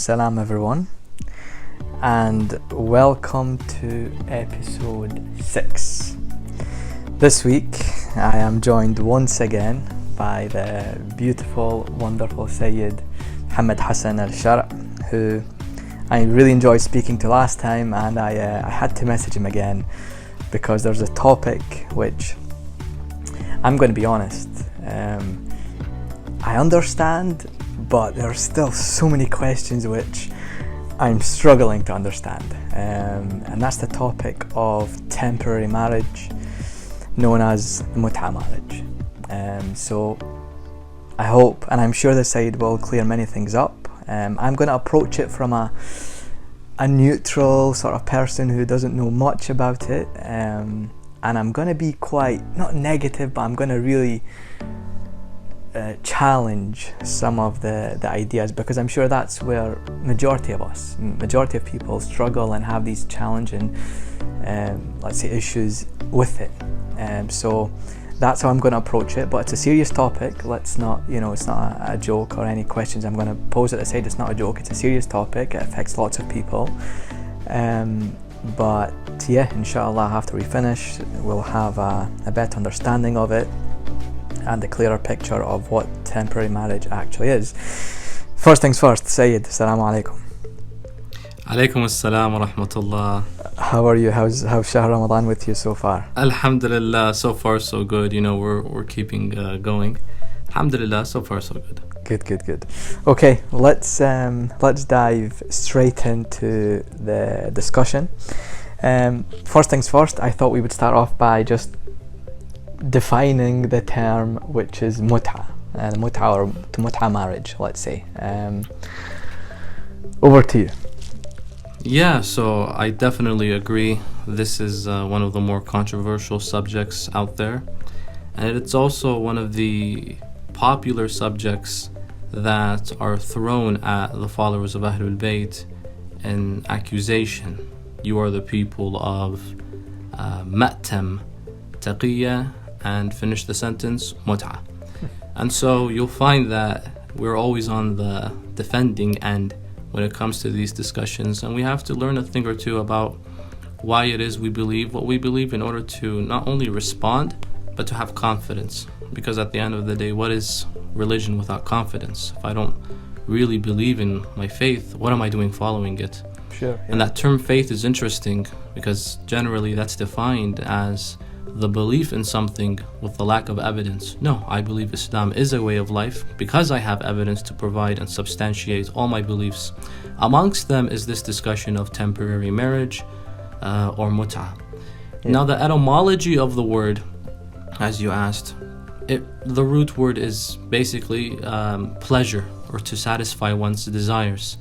Salam everyone, and welcome to episode 6. This week I am joined once again by the beautiful, wonderful Sayyid Mohammedhassan Alsheraa, who I really enjoyed speaking to last time, and I had to message him again because there's a topic which, I'm going to be honest, I understand, but there are still so many questions which I'm struggling to understand, and that's the topic of temporary marriage known as Mutah marriage. So I hope, and I'm sure the side will clear many things up. I'm going to approach it from a neutral sort of person who doesn't know much about it, and I'm going to be quite, not negative, but I'm going to really challenge some of the ideas, because I'm sure that's where majority of people struggle and have these challenging let's say issues with it. So that's how I'm going to approach it, but it's a serious topic. Let's not, it's not a joke, or any questions I'm going to pose at the side, it's not a joke, it's a serious topic. It affects lots of people, but yeah, inshallah, after we finish we'll have a better understanding of it and a clearer picture of what temporary marriage actually is. First things first, Sayyid, Assalamu alaikum. Alaikum assalam wa rahmatullah. How are you? How's Shahr Ramadan with you so far? Alhamdulillah, so far so good. We're keeping going. Alhamdulillah, so far so good. Good. Okay, let's dive straight into the discussion. First things first, I thought we would start off by just defining the term, which is Mutah, or Mutah marriage, let's say. Over to you. Yeah, so I definitely agree. This is one of the more controversial subjects out there, and it's also one of the popular subjects that are thrown at the followers of Ahlul Bayt in accusation. You are the people of Ma'tam, Taqiyya, and finish the sentence, Mut'ah. And so you'll find that we're always on the defending end when it comes to these discussions, and we have to learn a thing or two about why it is we believe what we believe in order to not only respond, but to have confidence. Because at the end of the day, what is religion without confidence? If I don't really believe in my faith, what am I doing following it? Sure. Yeah. And that term faith is interesting because generally that's defined as the belief in something with the lack of evidence. No, I believe Islam is a way of life because I have evidence to provide and substantiate all my beliefs. Amongst them is this discussion of temporary marriage or mut'ah. Yeah. Now, the etymology of the word, as you asked, the root word is basically pleasure, or to satisfy one's desires.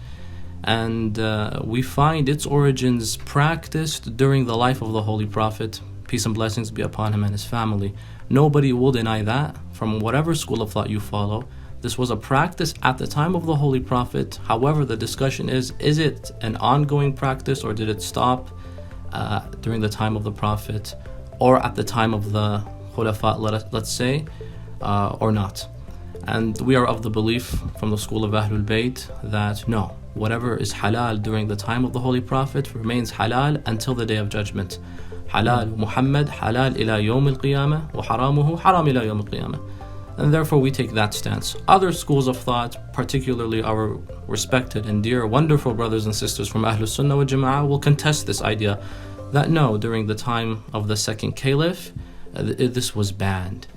And we find its origins practiced during the life of the Holy Prophet, peace and blessings be upon him and his family. Nobody will deny that, from whatever school of thought you follow. This was a practice at the time of the Holy Prophet. However, the discussion is it an ongoing practice, or did it stop during the time of the Prophet, or at the time of the Khulafa, let's say, or not? And we are of the belief from the school of Ahlul Bayt that no, whatever is halal during the time of the Holy Prophet remains halal until the Day of Judgment. Halal Muhammad, halal ila yawm al-qiyamah, wa haramuhu haram ila yawm al-qiyamah. And therefore we take that stance. Other schools of thought, particularly our respected and dear, wonderful brothers and sisters from Ahlus Sunnah wal Jama'ah, will contest this idea that no, during the time of the second caliph, this was banned.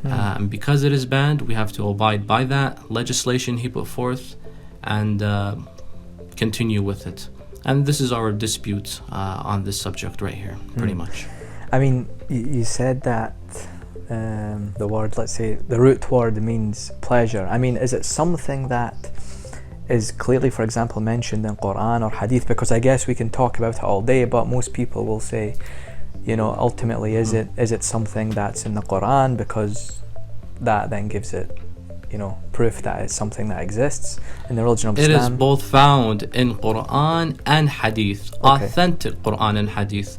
And because it is banned, we have to abide by that legislation he put forth and continue with it. And this is our dispute on this subject right here, pretty much. I mean, you said that the word, let's say, the root word means pleasure. I mean, is it something that is clearly, for example, mentioned in Quran or Hadith? Because I guess we can talk about it all day, but most people will say, ultimately, is it something that's in the Quran, because that then gives it, proof that it's something that exists in the religion of Islam? It is both found in Quran and Hadith, authentic Quran and Hadith.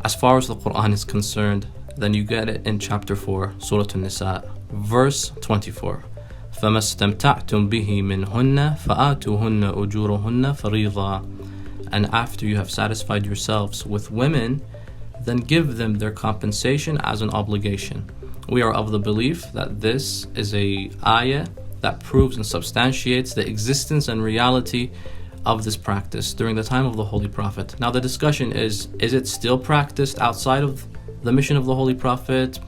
As far as the Quran is concerned, then you get it in chapter 4, Surah An-Nisa, verse 24. فَمَا اسْتَمْتَعْتُمْ بِهِ مِنْهُنَّ فَآتُوهُنَّ أُجُورُهُنَّ فَرِيضًا. And after you have satisfied yourselves with women, then give them their compensation as an obligation. We are of the belief that this is a ayah that proves and substantiates the existence and reality of this practice during the time of the Holy Prophet. Now the discussion is it still practiced outside of the mission of the Holy Prophet,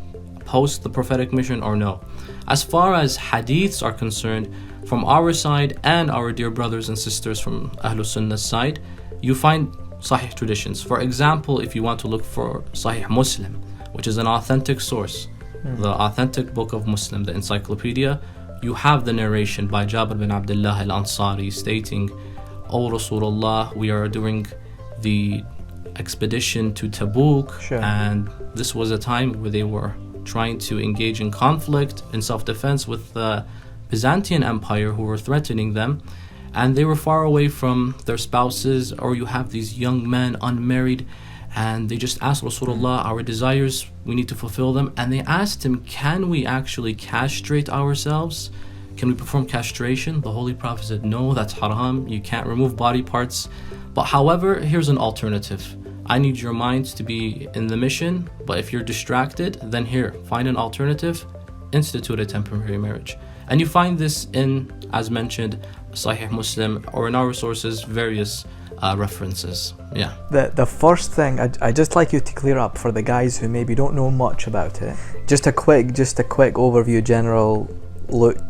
post the prophetic mission, or no? As far as hadiths are concerned, from our side and our dear brothers and sisters from Ahlus Sunnah's side, you find Sahih traditions. For example, if you want to look for Sahih Muslim, which is an authentic source, the authentic book of Muslim, the encyclopedia, you have the narration by Jabir bin Abdullah al-Ansari stating, "O Rasulullah, we are doing the expedition to Tabuk, Sure. and this was a time where they were trying to engage in conflict in self-defense with the Byzantine Empire who were threatening them, and they were far away from their spouses, or you have these young men unmarried, and they just asked Rasulullah, our desires, we need to fulfill them. And they asked him, can we actually castrate ourselves? Can we perform castration? The Holy Prophet said, no, that's haram. You can't remove body parts. But however, here's an alternative. I need your minds to be in the mission, but if you're distracted, then here, find an alternative, institute a temporary marriage. And you find this in, as mentioned, Sahih Muslim, or in our sources, various references. Yeah. The first thing I just like you to clear up for the guys who maybe don't know much about it. Just a quick overview, general look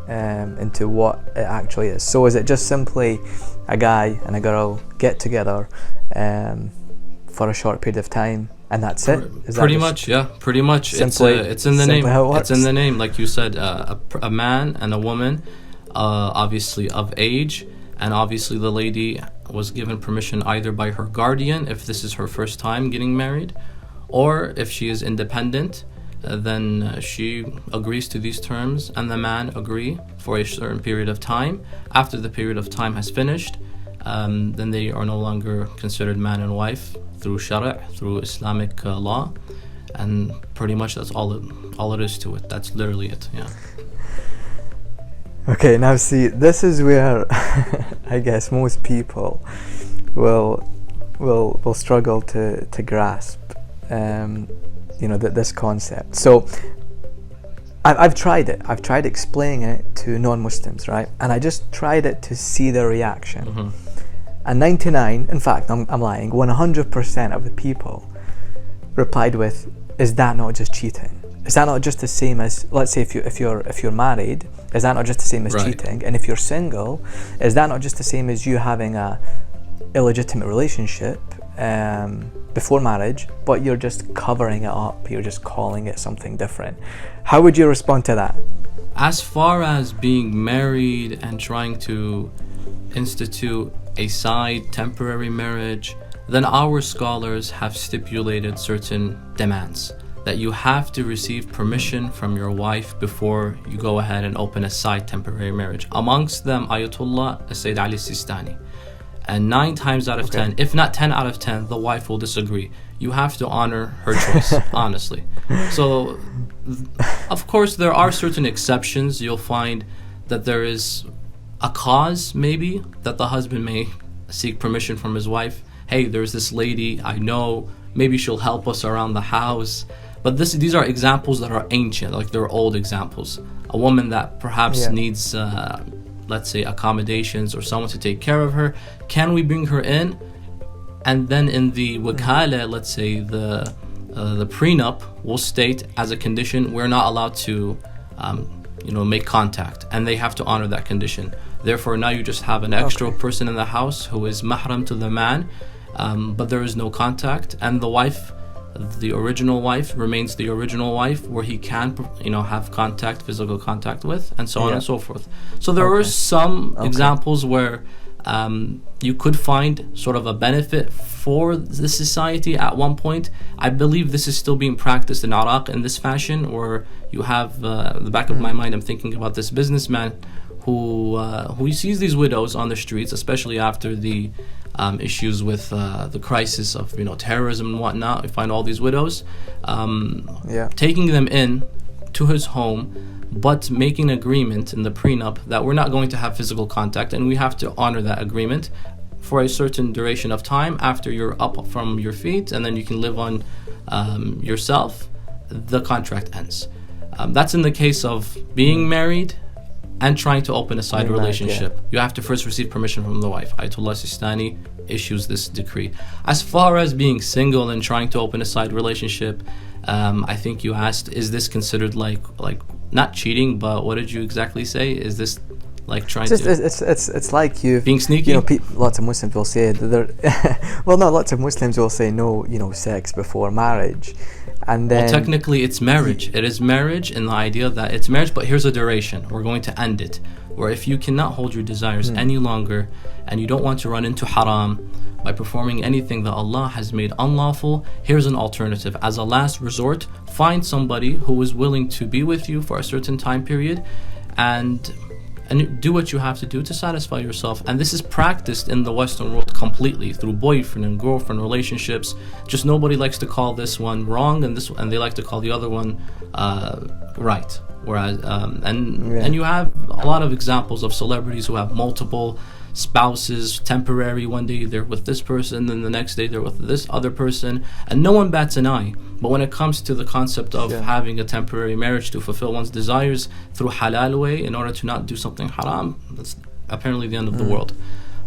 into what it actually is. So is it just simply a guy and a girl get together for a short period of time, and that's it? Is pretty that much, yeah. Pretty much. Simply, it's in the name. how it works? It's in the name, like you said. A man and a woman, obviously of age, and obviously the lady was given permission either by her guardian if this is her first time getting married, or if she is independent, then she agrees to these terms, and the man agree for a certain period of time. After the period of time has finished, then they are no longer considered man and wife through Shara', through Islamic law, and pretty much that's all it is to it. That's literally it. Yeah. Okay, now see, this is where I guess most people will struggle to grasp, this concept. So I've tried it. I've tried explaining it to non-Muslims, right? And I just tried it to see their reaction. Mm-hmm. And 99, in fact, I'm lying, 100% of the people replied with, "Is that not just cheating? Is that not just the same as, let's say, if you're married, is that not just the same as cheating? And if you're single, is that not just the same as you having a illegitimate relationship before marriage, but you're just covering it up, you're just calling it something different?" How would you respond to that? As far as being married and trying to institute a side temporary marriage, then our scholars have stipulated certain demands, that you have to receive permission from your wife before you go ahead and open a side temporary marriage. Amongst them, Ayatollah Sayyid Ali Sistani. And 9 times out of 10, if not 10 out of 10, the wife will disagree. You have to honor her choice, honestly. So, of course, there are certain exceptions. You'll find that there is a cause, maybe, that the husband may seek permission from his wife. Hey, there's this lady I know, maybe she'll help us around the house. But these are examples that are ancient, like they're old examples. A woman that perhaps needs, let's say, accommodations or someone to take care of her. Can we bring her in? And then in the wakala, let's say the prenup will state as a condition, we're not allowed to, make contact, and they have to honor that condition. Therefore, now you just have an extra person in the house who is mahram to the man, but there is no contact, and the wife, the original wife, remains the original wife, where he can, have contact, physical contact with, and so on and so forth. So there are some examples where you could find sort of a benefit for the society at one point. I believe this is still being practiced in Iraq in this fashion, where you have, in the back of my mind, I'm thinking about this businessman who sees these widows on the streets, especially after the issues with the crisis of terrorism and whatnot. We find all these widows, taking them in, to his home, but making an agreement in the prenup that we're not going to have physical contact, and we have to honor that agreement for a certain duration of time after you're up from your feet, and then you can live on yourself, the contract ends. That's in the case of being married and trying to open a side relationship. You have to first receive permission from the wife. Ayatollah Sistani issues this decree. As far as being single and trying to open a side relationship, I think you asked, is this considered like not cheating, but what did you exactly say? Is this like trying to... It's like you being sneaky? You know, lots of Muslims will say that well, no, lots of Muslims will say no, you know, sex before marriage. And then, well, technically it's marriage. It is marriage in the idea that it's marriage, but here's a duration. We're going to end it. Where if you cannot hold your desires any longer and you don't want to run into haram by performing anything that Allah has made unlawful, here's an alternative. As a last resort, find somebody who is willing to be with you for a certain time period and do what you have to do to satisfy yourself. And this is practiced in the Western world completely through boyfriend and girlfriend relationships. Just nobody likes to call this one wrong and they like to call the other one right. Whereas and you have a lot of examples of celebrities who have multiple spouses, temporary. One day they're with this person, then the next day they're with this other person, and no one bats an eye. But when it comes to the concept of having a temporary marriage to fulfill one's desires through halal way in order to not do something haram, that's apparently the end of the world.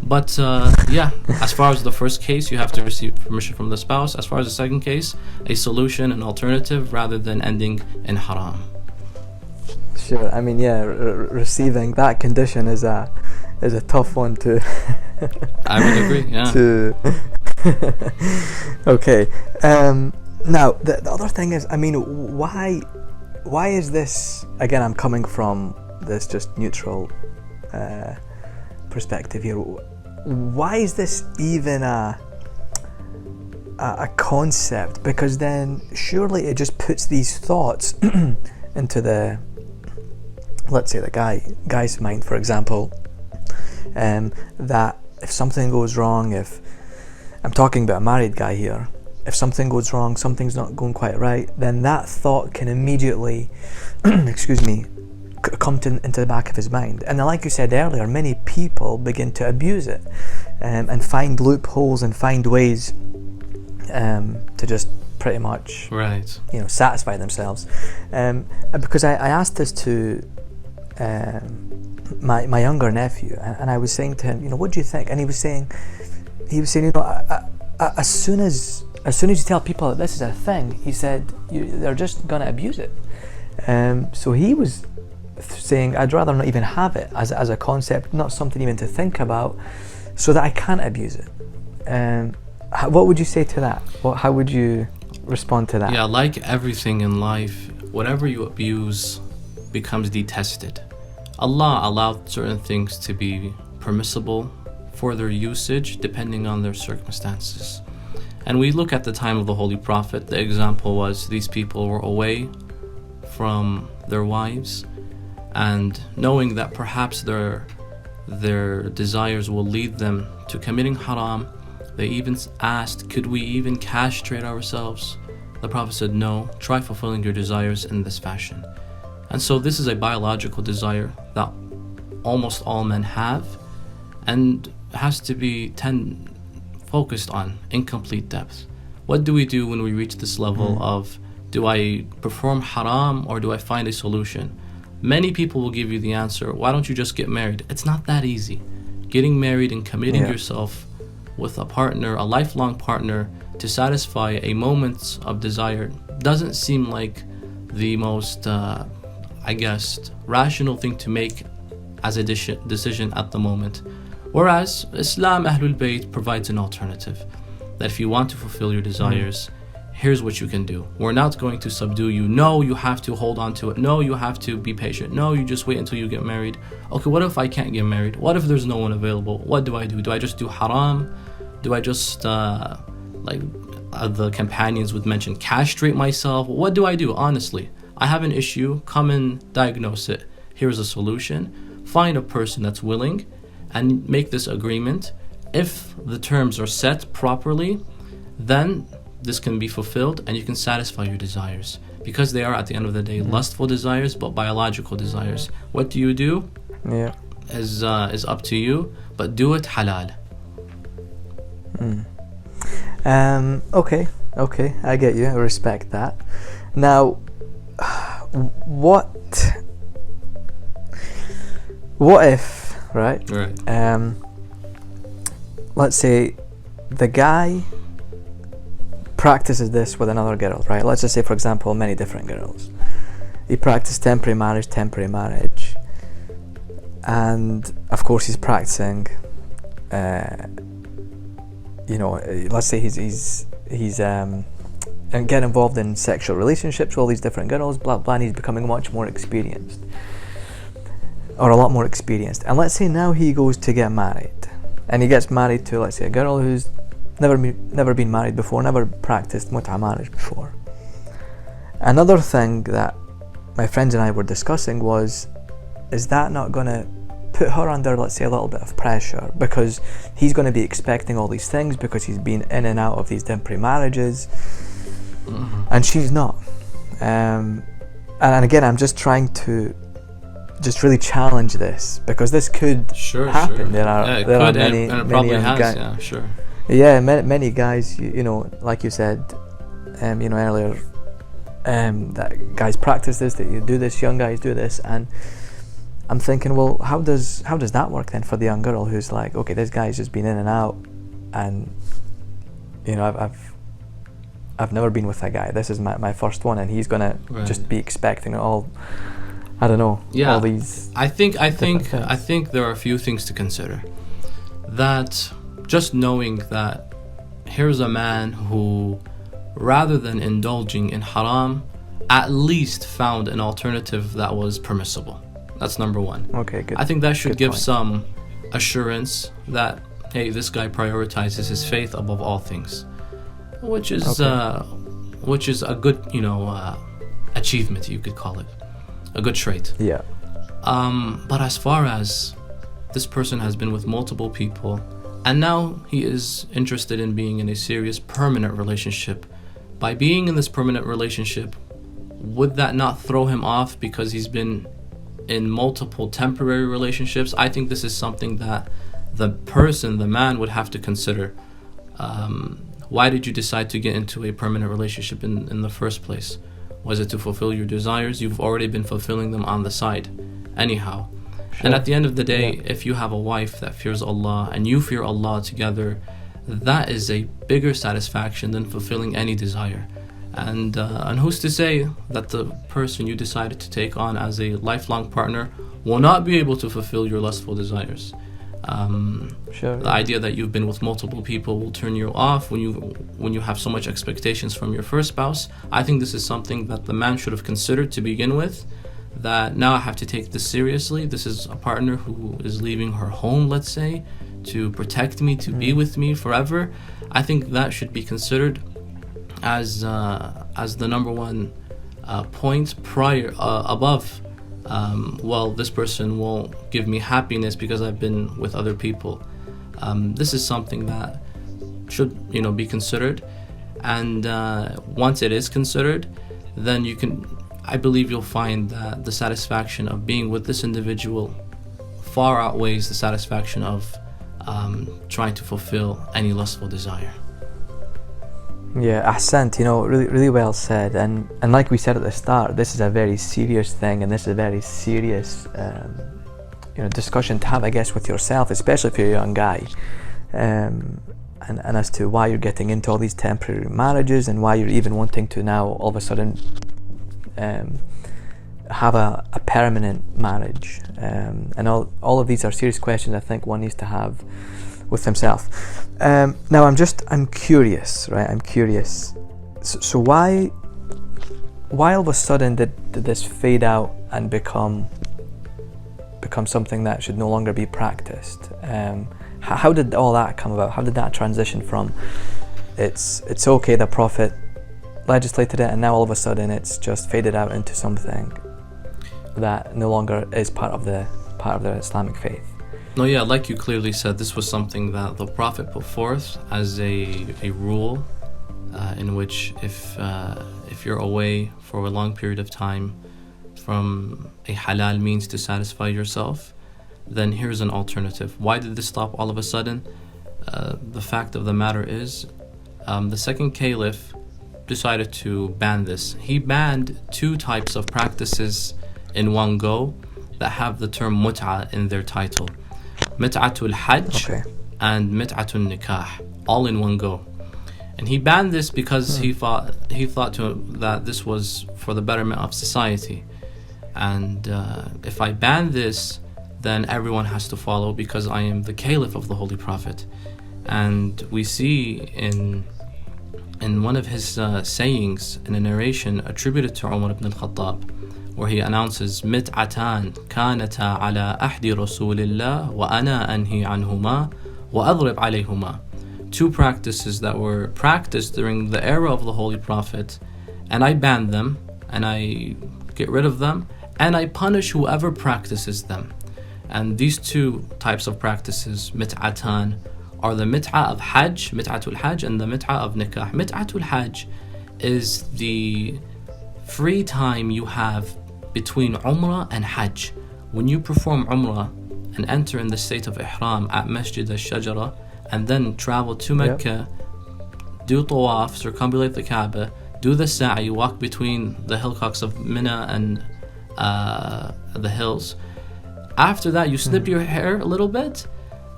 But as far as the first case, you have to receive permission from the spouse. As far as the second case, a solution, an alternative, rather than ending in haram. Sure. I mean, receiving that condition is a tough one to... I would agree, yeah. Okay. Now, the other thing is, I mean, why is this... Again, I'm coming from this just neutral perspective here. Why is this even a concept? Because then surely it just puts these thoughts into the... Let's say the guy's mind, for example, that if something goes wrong, if I'm talking about a married guy here, if something goes wrong, something's not going quite right, then that thought can immediately, come into the back of his mind. And then, like you said earlier, many people begin to abuse it and find loopholes and find ways to just pretty much, satisfy themselves. Because I asked this to my younger nephew, and I was saying to him, what do you think? And he was saying, as soon as you tell people that this is a thing, he said, they're just gonna abuse it. So he was saying, I'd rather not even have it as a concept, not something even to think about, so that I can't abuse it. What would you say to that? How would you respond to that? Yeah, like everything in life, whatever you abuse becomes detested. Allah allowed certain things to be permissible for their usage depending on their circumstances. And we look at the time of the Holy Prophet. The example was these people were away from their wives, and knowing that perhaps their desires will lead them to committing haram, they even asked, could we even castrate ourselves? The Prophet said, no, try fulfilling your desires in this fashion. And so this is a biological desire that almost all men have and has to be focused on in complete depth. What do we do when we reach this level of, do I perform haram or do I find a solution? Many people will give you the answer, why don't you just get married? It's not that easy. Getting married and committing yourself with a partner, a lifelong partner, to satisfy a moment of desire doesn't seem like the most rational thing to make as a decision at the moment. Whereas Islam, Ahlul Bayt provides an alternative. That if you want to fulfill your desires, here's what you can do. We're not going to subdue you. No, you have to hold on to it. No, you have to be patient. No, you just wait until you get married. Okay, what if I can't get married? What if there's no one available? What do I do? Do I just do haram? Do I just, like the companions would mention, castrate myself? What do I do? Honestly, I have an issue. Come and diagnose it. Here's a solution. Find a person that's willing and make this agreement. If the terms are set properly, then this can be fulfilled and you can satisfy your desires. because they are at the end of the day lustful desires, but biological desires. What do? Yeah. Is up to you, but do it halal. Okay, I get you. I respect that. Now, what if, right? Let's say the guy practices this with another girl, right? Let's just say, for example, many different girls. He practiced temporary marriage, and of course he's practicing. Let's say he's and get involved in sexual relationships with all these different girls, blah blah, and he's becoming much more experienced, or a lot more experienced. And let's say now he goes to get married, and he gets married to, let's say, a girl who's never been married before, never practiced Mutah marriage before. Another thing that my friends and I were discussing was, is that not going to put her under, let's say, a little bit of pressure, because he's going to be expecting all these things because he's been in and out of these temporary marriages, and she's not. And again, I'm just trying to just really challenge this, because this could happen. Sure. There are many, and it probably many has. guys. Yeah, sure. Yeah, many guys, like you said, earlier, that guys practice this, that you do this, young guys do this, and I'm thinking, well, how does that work then for the young girl who's like, okay, this guy's just been in and out, and I've never been with that guy. This is my first one, and he's gonna just be expecting all. I don't know. Yeah. All these. I think there are a few things to consider. That just knowing that here's a man who, rather than indulging in haram, at least found an alternative that was permissible. That's number one. Okay, good. I think that should give point. some assurance that, hey, this guy prioritizes his faith above all things, which is a good, achievement, you could call it, a good trait. Yeah. But as far as this person has been with multiple people, and now he is interested in being in a serious permanent relationship, by being in this permanent relationship, would that not throw him off because he's been in multiple temporary relationships? I think this is something that the man, would have to consider. Why did you decide to get into a permanent relationship in the first place? Was it to fulfill your desires? You've already been fulfilling them on the side anyhow. Sure. And at the end of the day, if you have a wife that fears Allah and you fear Allah together, that is a bigger satisfaction than fulfilling any desire. And who's to say that the person you decided to take on as a lifelong partner will not be able to fulfill your lustful desires? Sure. The idea that you've been with multiple people will turn you off when you have so much expectations from your first spouse. I think this is something that the man should have considered to begin with, that now I have to take this seriously. This is a partner who is leaving her home, let's say, to protect me, to be with me forever. I think that should be considered as the number one point above. This person won't give me happiness because I've been with other people. This is something that should be considered, and once it is considered, then I believe you'll find that the satisfaction of being with this individual far outweighs the satisfaction of trying to fulfill any lustful desire. Yeah, ahsant, really, really well said. And like we said at the start, this is a very serious thing, and this is a very serious, discussion to have, I guess, with yourself, especially if you're a young guy, and as to why you're getting into all these temporary marriages, and why you're even wanting to now all of a sudden have a permanent marriage, and all of these are serious questions I think one needs to have with himself. Now I'm curious, right? I'm curious. So why all of a sudden did this fade out and become something that should no longer be practiced? How did all that come about? How did that transition from it's okay, the Prophet legislated it, and now all of a sudden it's just faded out into something that no longer is part of the Islamic faith? No, yeah, like you clearly said, this was something that the Prophet put forth as a rule, in which if you're away for a long period of time from a halal means to satisfy yourself, then here's an alternative. Why did this stop all of a sudden? The fact of the matter is, the second caliph decided to ban this. He banned two types of practices in one go that have the term mut'ah in their title. Mit'atul hajj and mit'atul nikah, all in one go. And he banned this because he thought that this was for the betterment of society. And if I ban this, then everyone has to follow because I am the caliph of the Holy Prophet. And we see in one of his sayings, in a narration attributed to Umar ibn al-Khattab, where he announces, mit'atan kanata ala ahdi rasulillah wa ana anhi anhuma wa adrib alayhuma. Two practices that were practiced during the era of the Holy Prophet, and I ban them, and I get rid of them, and I punish whoever practices them. And these two types of practices, mit'atan, are the mit'ah of hajj, mit'atul hajj, and the mit'ah of nikah. Mit'atul hajj is the free time you have between umrah and hajj. When you perform umrah and enter in the state of ihram at Masjid al-Shajara, and then travel to Mecca, do tawaf, circumambulate the Kaaba, do the sa'i, walk between the hillocks of Mina and the hills. After that, you snip your hair a little bit,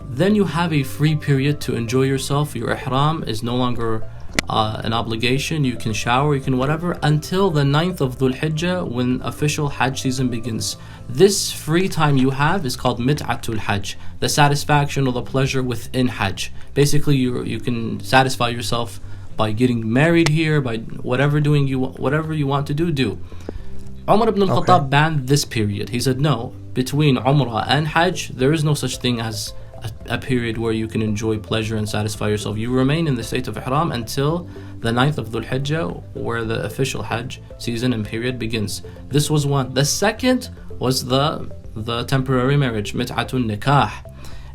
then you have a free period to enjoy yourself. Your ihram is no longer an obligation. You can shower, you can whatever, until the 9th of Dhul Hijjah, when official Hajj season begins. This free time you have is called mit'atul hajj, the satisfaction or the pleasure within Hajj. Basically, you can satisfy yourself by getting married here, by whatever you want to do. Umar ibn al-Khattab banned this period. He said, no, between Umrah and Hajj, there is no such thing as a period where you can enjoy pleasure and satisfy yourself. You remain in the state of ihram until the 9th of Dhul Hijjah, where the official Hajj season and period begins. This was one. The second was the temporary marriage, mit'atun nikah.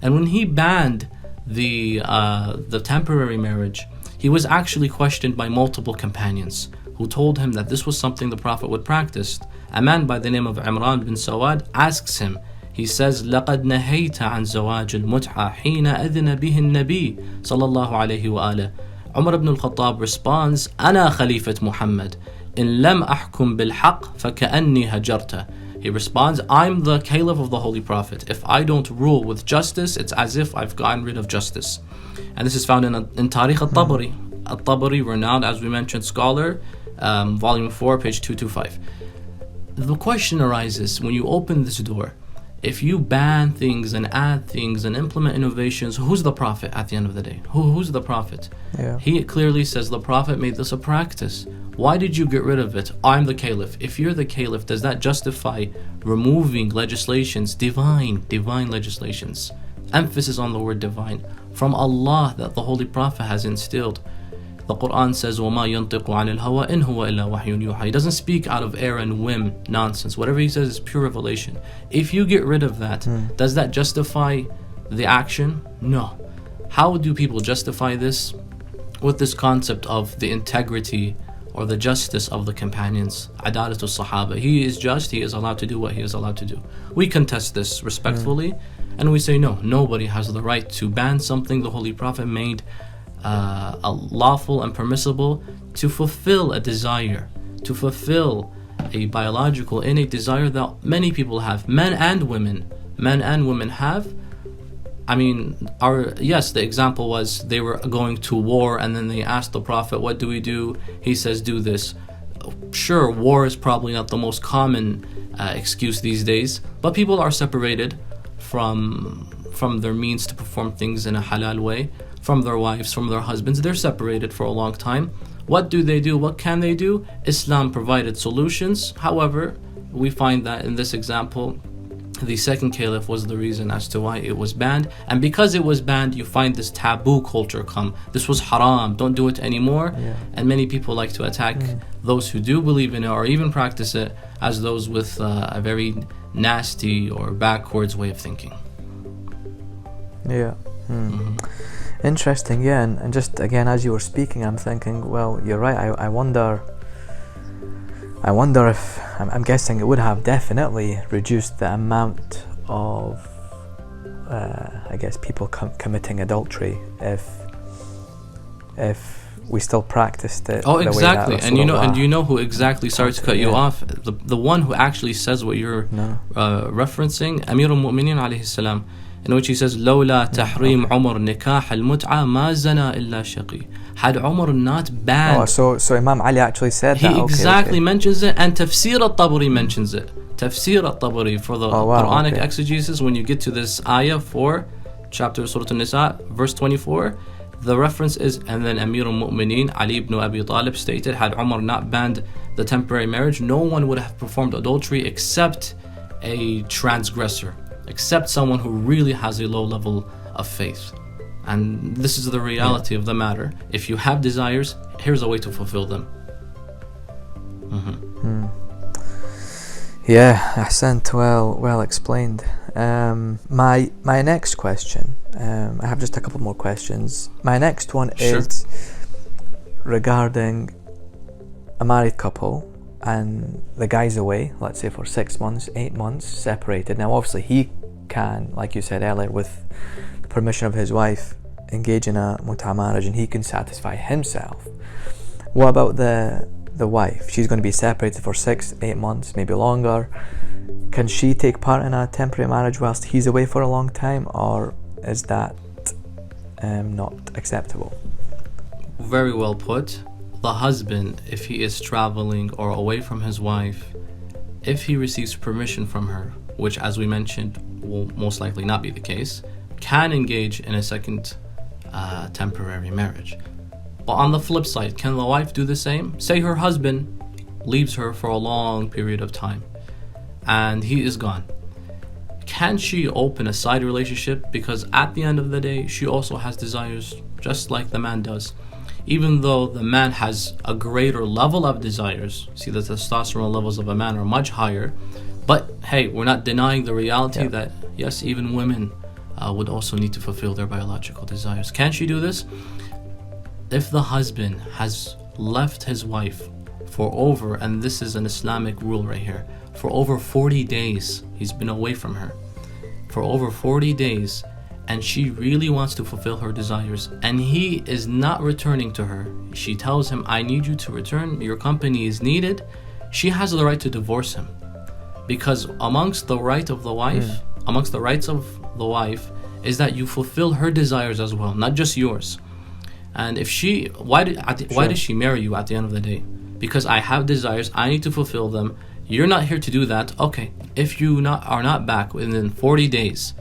And when he banned the temporary marriage, he was actually questioned by multiple companions who told him that this was something the Prophet would practice. A man by the name of Imran bin Sawad asks him, he says, لَقَدْ نَهَيْتَ عَنْ زَوَاجِ الْمُتْعَةِ حِينَ أَذِنَ بِهِ النَّبِي صلى الله عليه وآله. Umar ibn al-Khattab responds, أَنَا خَلِيفَةُ مُحَمَّدٍ إِن لَمْ أَحْكُمْ بِالْحَقِّ فَكَأَنِّي هَجَرْتَ. He responds, I'm the caliph of the Holy Prophet. If I don't rule with justice, it's as if I've gotten rid of justice. And this is found in Tarikh al-Tabari. Al-Tabari, renowned, as we mentioned, scholar, volume 4, page 225. The question arises, when you open this door, if you ban things and add things and implement innovations, who's the Prophet at the end of the day? Who's the Prophet? Yeah. He clearly says the Prophet made this a practice. Why did you get rid of it? I'm the caliph. If you're the caliph, does that justify removing legislations, divine legislations, emphasis on the word divine, from Allah that the Holy Prophet has instilled? The Quran says, وَمَا يَنْطِقُ عَنِ الْهَوَىٰ إِنْ هُوَ إِلَّا وَحْيٌ يُوحَىٰ. He doesn't speak out of air and whim, nonsense. Whatever he says is pure revelation. If you get rid of that, does that justify the action? No. How do people justify this? With this concept of the integrity or the justice of the companions. Adalatul Sahaba. He is just, he is allowed to do what he is allowed to do. We contest this respectfully, and we say no, nobody has the right to ban something the Holy Prophet made lawful and permissible to fulfill a desire, to fulfill a biological innate desire that many people have, men and women have. I mean, the example was they were going to war and then they asked the Prophet, what do we do? He says, do this. Sure, war is probably not the most common excuse these days, but people are separated from their means to perform things in a halal way, from their wives, from their husbands. They're separated for a long time. What do they do? What can they do? Islam provided solutions. However, we find that in this example, the second caliph was the reason as to why it was banned. And because it was banned, you find this taboo culture come. This was haram, don't do it anymore. Yeah. And many people like to attack those who do believe in it or even practice it as those with a very nasty or backwards way of thinking. Yeah. Interesting, yeah, and just again, as you were speaking, I'm thinking, well, you're right. I wonder if I'm guessing it would have definitely reduced the amount of, I guess, people committing adultery if we still practiced it. Oh, exactly. The way that And you know who exactly, sorry to cut you off, the one who actually says what you're referencing, Amir al-Mu'minin alayhi salam, in which he says, لولا تحريم عمر نكاح المتعة ما زنا إلا شقي. Had Umar not banned. Oh, so Imam Ali actually said that. He exactly mentions it, and Tafsir al-Tabari mentions it. Tafsir al-Tabari for the Quranic exegesis, when you get to this ayah 4, chapter Surah An-Nisa, verse 24, the reference is, and then Amir al-Mu'minin Ali ibn Abi Talib stated, had Umar not banned the temporary marriage, no one would have performed adultery except a transgressor, except someone who really has a low level of faith. And this is the reality of the matter. If you have desires, here's a way to fulfill them. Yeah, Ahsant, well explained. My next question, I have just a couple more questions. My next one is regarding a married couple and the guy's away, let's say for 6 months, 8 months, separated. Now obviously he can, like you said earlier, with the permission of his wife, engage in a Mutah marriage, and he can satisfy himself. What about the wife? She's going to be separated for 6-8 months, maybe longer. Can she take part in a temporary marriage whilst he's away for a long time, or is that not acceptable? Very well put. The husband, if he is traveling or away from his wife, if he receives permission from her, which as we mentioned will most likely not be the case, can engage in a second temporary marriage. But on the flip side, can the wife do the same? Say her husband leaves her for a long period of time and he is gone. Can she open a side relationship? Because at the end of the day, she also has desires just like the man does. Even though the man has a greater level of desires, see, the testosterone levels of a man are much higher, but hey, we're not denying the reality that yes, even women would also need to fulfill their biological desires. Can she do this? If the husband has left his wife for over, and this is an Islamic rule right here, for over 40 days, he's been away from her for over 40 days, and she really wants to fulfill her desires, and he is not returning to her. She tells him, I need you to return, your company is needed. She has the right to divorce him, because amongst the right of the wife, amongst the rights of the wife is that you fulfill her desires as well, not just yours. And if she, why does she marry you at the end of the day? Because I have desires, I need to fulfill them. You're not here to do that. Okay, if you are not back within 40 days,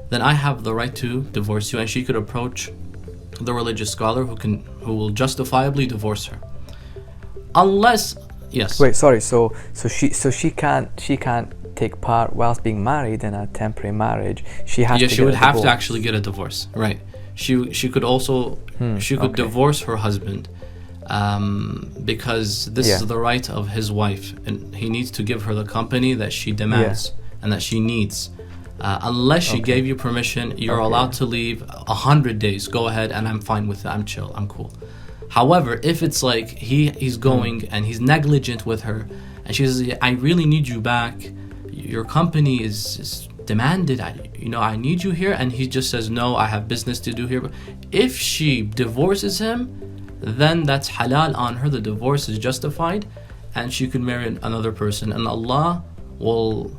then I have the right to divorce you. And she could approach the religious scholar who will justifiably divorce her. Unless, yes. Wait, sorry. So she can't take part whilst being married in a temporary marriage. She has to. She would have to actually get a divorce, right? She could also divorce her husband, because this is the right of his wife, and he needs to give her the company that she demands and that she needs. Unless she gave you permission, you're allowed to leave 100 days. Go ahead, and I'm fine with it. I'm chill. I'm cool. However, if it's like he's going and he's negligent with her, and she says, I really need you back, your company is demanded, I need you here, and he just says, no, I have business to do here. But if she divorces him, then that's halal on her. The divorce is justified, and she could marry another person, and Allah will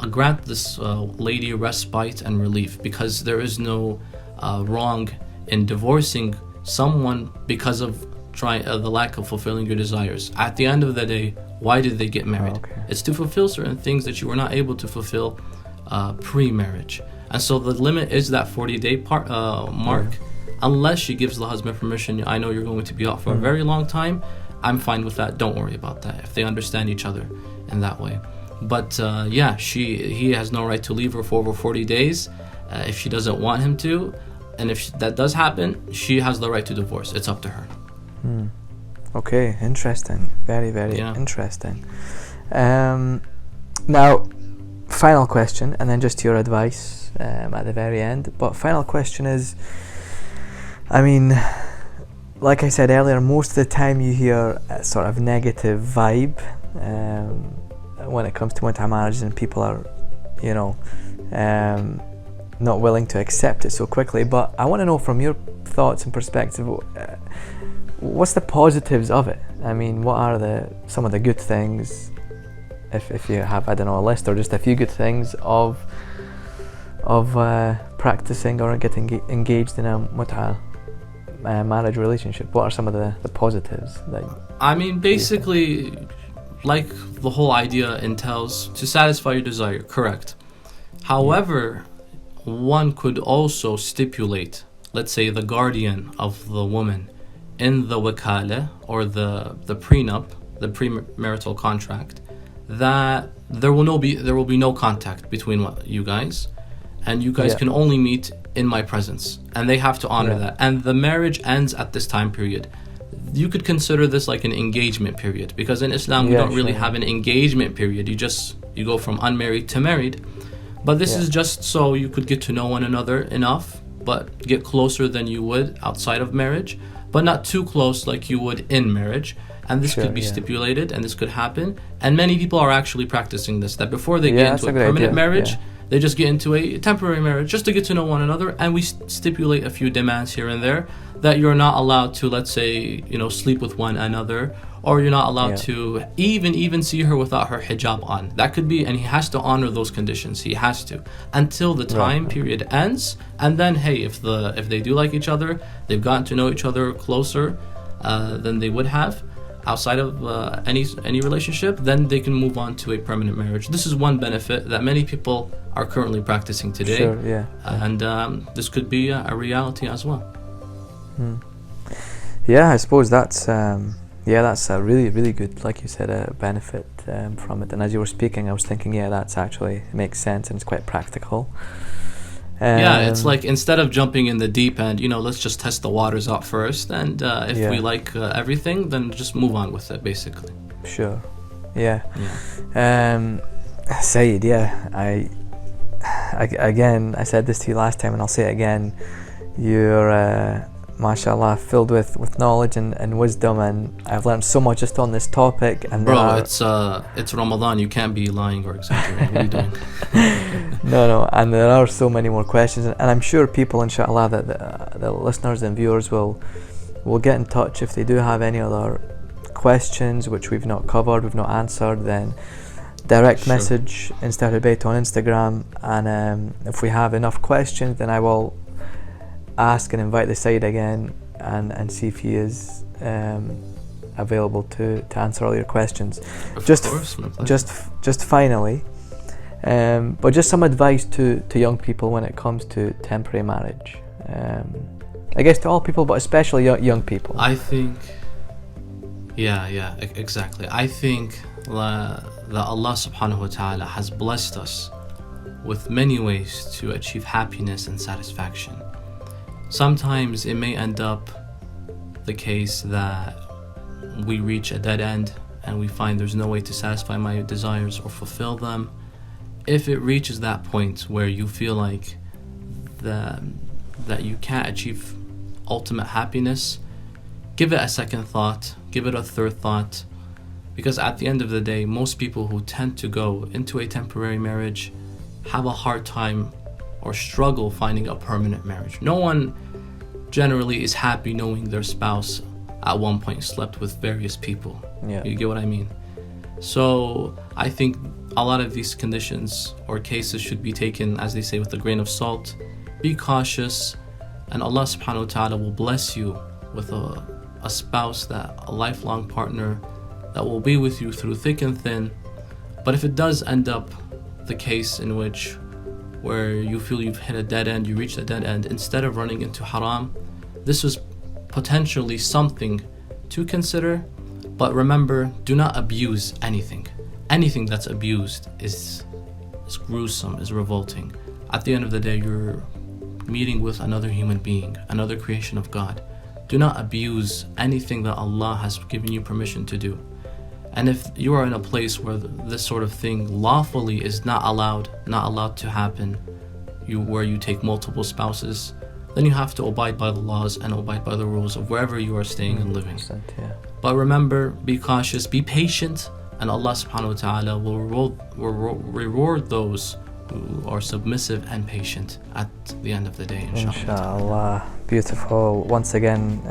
grant this lady respite and relief, because there is no wrong in divorcing someone because of the lack of fulfilling your desires. At the end of the day, why did they get married? It's to fulfill certain things that you were not able to fulfill pre-marriage. And so the limit is that 40-day mark. Unless she gives the husband permission, I know you're going to be out for a very long time, I'm fine with that, don't worry about that, if they understand each other in that way. But he has no right to leave her for over 40 days if she doesn't want him to. And if that does happen, she has the right to divorce. It's up to her. Okay, interesting. Very, very interesting. Now, final question, and then just your advice at the very end. But final question is, I mean, like I said earlier, most of the time you hear a sort of negative vibe when it comes to Mutah marriages, and people are, you know, not willing to accept it so quickly. But I want to know from your thoughts and perspective, what's the positives of it? I mean, what are some of the good things, if you have, I don't know, a list or just a few good things of practicing or getting engaged in a Mutah marriage relationship? What are some of the positives? I mean, basically, like the whole idea entails, to satisfy your desire, correct. However, one could also stipulate, let's say, the guardian of the woman in the wakala or the prenup, the premarital contract, that there will be no contact between you guys, and you guys can only meet in my presence, and they have to honor that, and the marriage ends at this time period. You could consider this like an engagement period, because in Islam we don't really have an engagement period. You go from unmarried to married, but this is just so you could get to know one another enough, but get closer than you would outside of marriage, but not too close like you would in marriage. And this could be stipulated, and this could happen, and many people are actually practicing this, that before they get into a permanent marriage, they just get into a temporary marriage just to get to know one another, and we stipulate a few demands here and there, that you're not allowed to, let's say, sleep with one another, or you're not allowed to even see her without her hijab on. That could be, and he has to honor those conditions. He has to, until the time period ends, and then if they do like each other, they've gotten to know each other closer than they would have outside of any relationship, then they can move on to a permanent marriage. This is one benefit that many people are currently practicing today, and this could be a reality as well. I suppose that's a really good, like you said, a benefit from it. And as you were speaking, I was thinking, that's actually, it makes sense, and it's quite practical. It's like, instead of jumping in the deep end, let's just test the waters out first, and if we like everything, then just move on with it, basically. Sure. Saeed, I said this to you last time, and I'll say it again. You're mashallah, filled with knowledge and wisdom, and I've learned so much just on this topic. And bro, it's Ramadan, you can't be lying or exaggerating. What are you doing? No, and there are so many more questions, and I'm sure people, inshallah, that the listeners and viewers will get in touch if they do have any other questions which we've not covered, we've not answered. Then direct message Insta Bayt on Instagram, and if we have enough questions, then I will ask and invite the Saeed again and see if he is available to answer all your questions. Of course, my pleasure. Just finally, but just some advice to young people when it comes to temporary marriage. I guess to all people, but especially young people. I think, exactly. I think that Allah subhanahu wa ta'ala has blessed us with many ways to achieve happiness and satisfaction. Sometimes it may end up the case that we reach a dead end and we find there's no way to satisfy my desires or fulfill them. If it reaches that point where you feel like that you can't achieve ultimate happiness, give it a second thought, give it a third thought, because at the end of the day, most people who tend to go into a temporary marriage have a hard time or struggle finding a permanent marriage. No one generally is happy knowing their spouse at one point slept with various people. You get what I mean? So I think a lot of these conditions or cases should be taken, as they say, with a grain of salt. Be cautious, and Allah subhanahu wa ta'ala will bless you with a spouse, a lifelong partner that will be with you through thick and thin. But if it does end up the case in which where you feel you've hit a dead end, you reached a dead end, instead of running into haram, this was potentially something to consider. But remember, do not abuse anything. Anything that's abused is gruesome, is revolting. At the end of the day, you're meeting with another human being, another creation of God. Do not abuse anything that Allah has given you permission to do. And if you are in a place where this sort of thing lawfully is not allowed to happen, where you take multiple spouses, then you have to abide by the laws and abide by the rules of wherever you are staying and living. Yeah. But remember, be cautious, be patient, and Allah subhanahu wa ta'ala will reward those who are submissive and patient at the end of the day, inshallah. Inshallah. Beautiful. Once again,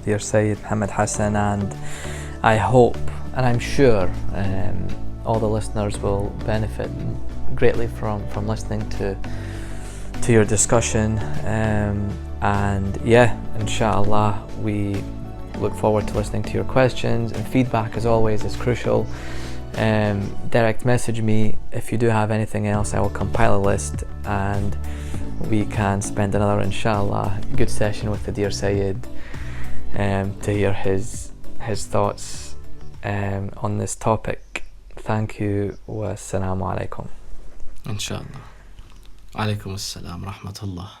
dear Sayyid Mohammedhassan, and I hope and I'm sure all the listeners will benefit greatly from listening to your discussion, and yeah, inshallah, we look forward to listening to your questions, and feedback as always is crucial. Direct message me if you do have anything else. I will compile a list and we can spend another, inshallah, good session with the dear Sayyid to hear his thoughts on this topic. Thank you. Wassalamu alaikum. Inshallah. Alaikum assalam rahmatullah.